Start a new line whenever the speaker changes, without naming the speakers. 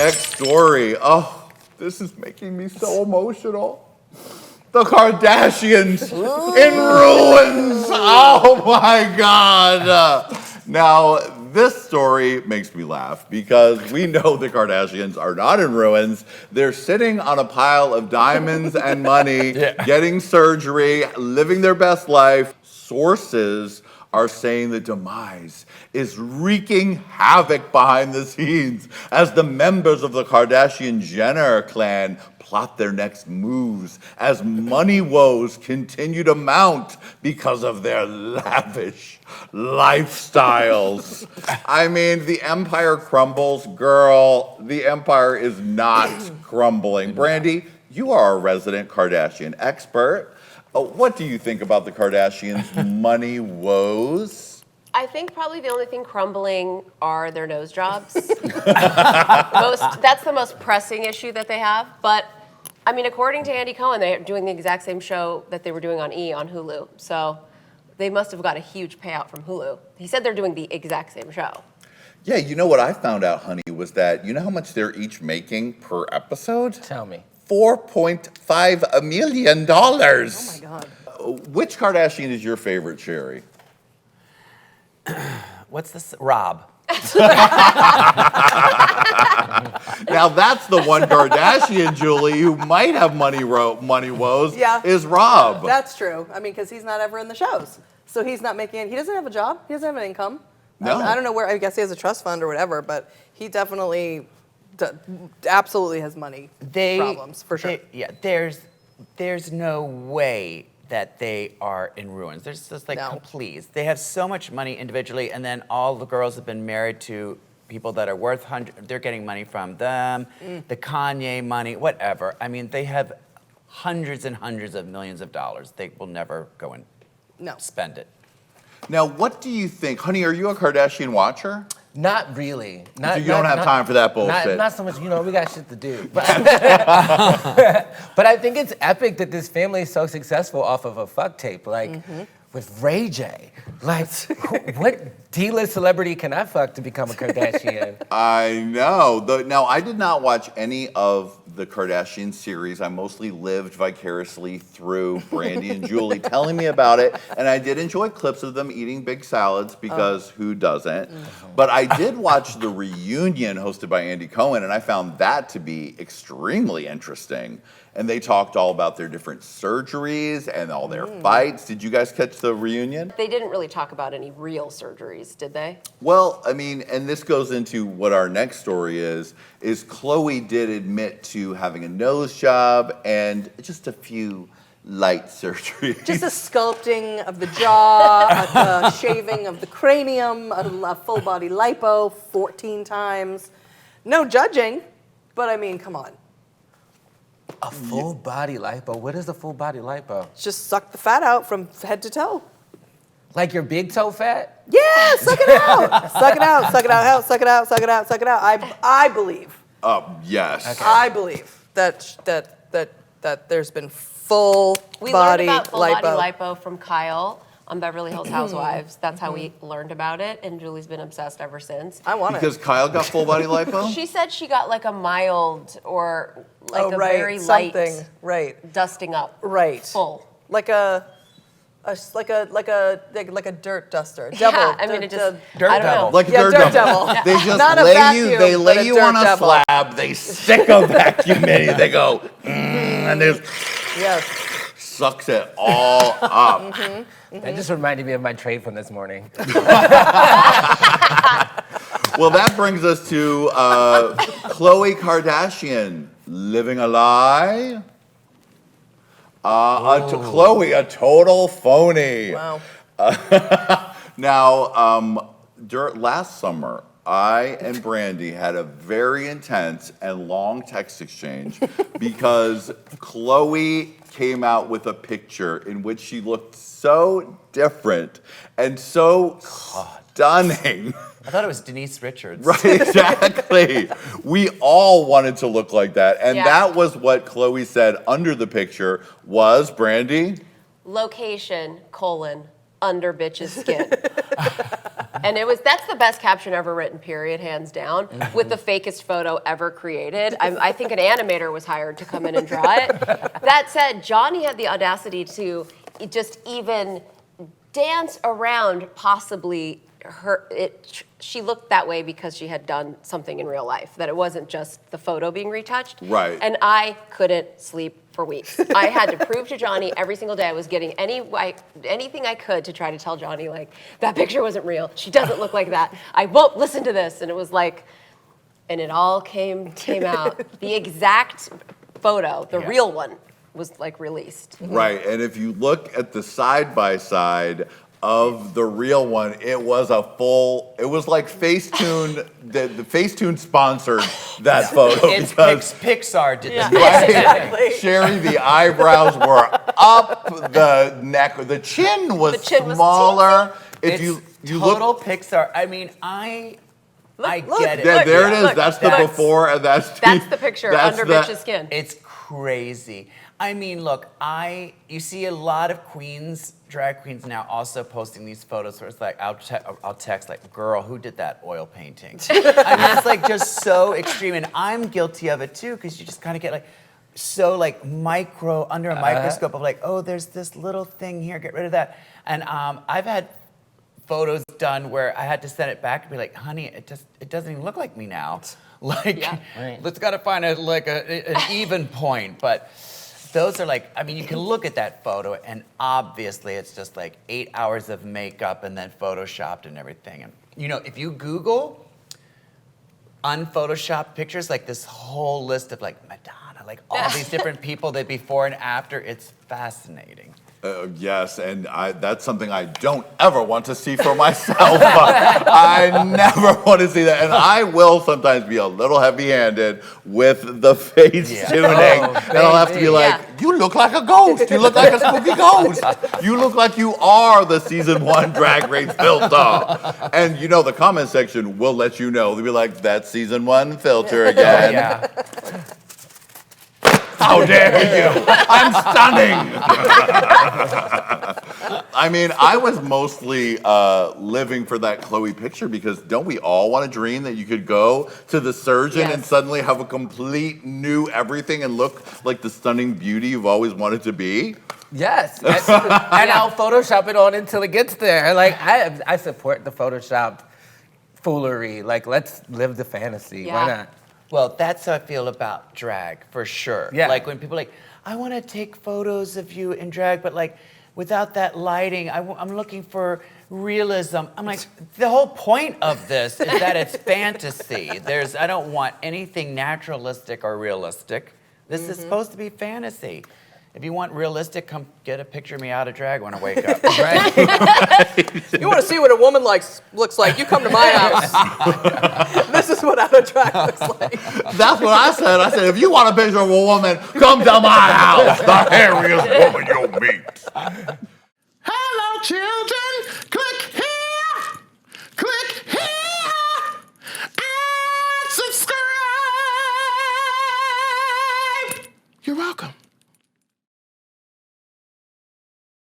next story. Oh, this is making me so emotional. The Kardashians in ruins. Oh my God. Now, this story makes me laugh because we know the Kardashians are not in ruins. They're sitting on a pile of diamonds and money, getting surgery, living their best life. Sources are saying the demise is wreaking havoc behind the scenes as the members of the Kardashian-Jenner clan plot their next moves as money woes continue to mount because of their lavish lifestyles. I mean, the empire crumbles. Girl, the empire is not crumbling. Brandy, you are a resident Kardashian expert. What do you think about the Kardashians' money woes?
I think probably the only thing crumbling are their nose jobs. That's the most pressing issue that they have. But, I mean, according to Andy Cohen, they're doing the exact same show that they were doing on E! On Hulu. So they must have got a huge payout from Hulu. He said they're doing the exact same show.
Yeah, you know what I found out, honey, was that you know how much they're each making per episode?
Tell me.
$4.5 million.
Oh my God.
Which Kardashian is your favorite, Sherry?
What's this? Rob.
Now that's the one Kardashian, Julie, who might have money woes, is Rob.
That's true. I mean, because he's not ever in the shows. So he's not making, he doesn't have a job. He doesn't have an income.
No.
I don't know where, I guess he has a trust fund or whatever, but he definitely absolutely has money problems, for sure.
There's no way that they are in ruins. There's just like, please. They have so much money individually, and then all the girls have been married to people that are worth they're getting money from them, the Kanye money, whatever. I mean, they have hundreds and hundreds of millions of dollars. They will never go and spend it.
Now, what do you think? Honey, are you a Kardashian watcher?
Not really.
You don't have time for that bullshit.
Not so much, we got shit to do. But, but I think it's epic that this family is so successful off of a fuck tape. Like, with Ray J. Like, what D-list celebrity can I fuck to become a Kardashian?
I know. Now, I did not watch any of the Kardashian series. I mostly lived vicariously through Brandy and Julie telling me about it, and I did enjoy clips of them eating big salads because who doesn't? But I did watch the reunion hosted by Andy Cohen, and I found that to be extremely interesting. And they talked all about their different surgeries and all their fights. Did you guys catch the reunion?
They didn't really talk about any real surgeries, did they?
Well, I mean, and this goes into what our next story is Khloe did admit to having a nose job and just a few light surgeries.
Just a sculpting of the jaw, a shaving of the cranium, a full body lipo 14 times. No judging, but I mean, come on.
A full body lipo? What is a full body lipo?
Just suck the fat out from head to toe.
Like your big toe fat?
Yeah, suck it out. Suck it out, suck it out, suck it out, suck it out, suck it out. I believe.
Yes.
Okay. I believe that there's been full body lipo.
We learned about full body lipo from Kyle on Beverly Hills Housewives. That's how we learned about it, and Julie's been obsessed ever since.
I want it.
Because Kyle got full body lipo?
She said she got like a mild or like a very light dusting up.
Right.
Full.
Like a dirt duster.
Yeah, I mean, it just
dirt devil.
Like a dirt devil. They just lay you on a slab, they stick a vacuum in you, they go, and they sucks it all up.
That just reminded me of my trade from this morning.
Well, that brings us to Khloe Kardashian living a lie. Khloe, a total phony.
Wow.
Now, last summer, I and Brandy had a very intense and long text exchange because Khloe came out with a picture in which she looked so different and so stunning.
I thought it was Denise Richards.
Right, exactly. We all wanted to look like that. And that was what Khloe said under the picture was, Brandy?
Location, under bitch's skin. And that's the best caption ever written, period, hands down, with the fakest photo ever created. I think an animator was hired to come in and draw it. That said, Jonny had the audacity to just even dance around possibly she looked that way because she had done something in real life, that it wasn't just the photo being retouched.
Right.
And I couldn't sleep for weeks. I had to prove to Jonny every single day I was getting anything I could to try to tell Jonny, like, that picture wasn't real. She doesn't look like that. I won't listen to this. And it was like, and it all came out. The exact photo, the real one, was like released.
Right, and if you look at the side-by-side of the real one, it was like Facetune, the Facetune sponsored that photo.
It's
because
Pixar did this.
Right.
Exactly.
Sherry, the eyebrows were up, the neck, the chin was smaller.
It's
you
total
look,
Pixar. I mean, I
Look,
get it.
there it is.
Look,
That's the
that's-
before, and that's
That's the picture under bitch's skin.
It's crazy. I mean, look, you see a lot of drag queens now also posting these photos where it's like, I'll text like, girl, who did that oil painting? I mean, it's like just so extreme, and I'm guilty of it too, because you just kind of get like, so like under a microscope of like, oh, there's this little thing here, get rid of that. And I've had photos done where I had to send it back and be like, honey, it doesn't even look like me now. Like, let's gotta find an even point. But those are like, I mean, you can look at that photo and obviously it's just like 8 hours of makeup and then photoshopped and everything. And if you Google unphotoshopped pictures, like this whole list of like Madonna, like all these different people, the before and after, it's fascinating.
Yes, and that's something I don't ever want to see for myself. I never want to see that. And I will sometimes be a little heavy-handed with the face tuning. And I'll have to be like, you look like a ghost. You look like a spooky ghost. You look like you are the season 1 Drag Race filter. And the comment section will let you know. They'll be like, that's season 1 filter again.
Yeah.
How dare you? I'm stunning. I mean, I was mostly living for that Khloe picture because don't we all want to dream that you could go to the surgeon and suddenly have a complete new everything and look like the stunning beauty you've always wanted to be?
Yes, and I'll Photoshop it on until it gets there. Like I support the Photoshopped foolery. Like, let's live the fantasy.
Yeah.
Why not?
Well, that's how I feel about drag, for sure.
Yeah.
Like when people are like, I want to take photos of you in drag, but like without that lighting, I'm looking for realism. I'm like, the whole point of this is that it's fantasy. I don't want anything naturalistic or realistic. This is supposed to be fantasy. If you want realistic, come get a picture of me out of drag when I wake up. Right?
You want to see what a woman looks like? You come to my house. This is what out of drag looks like.
That's what I said. I said, if you want a picture of a woman, come to my house. The hairiest woman you'll meet.
Hello, children. Click here.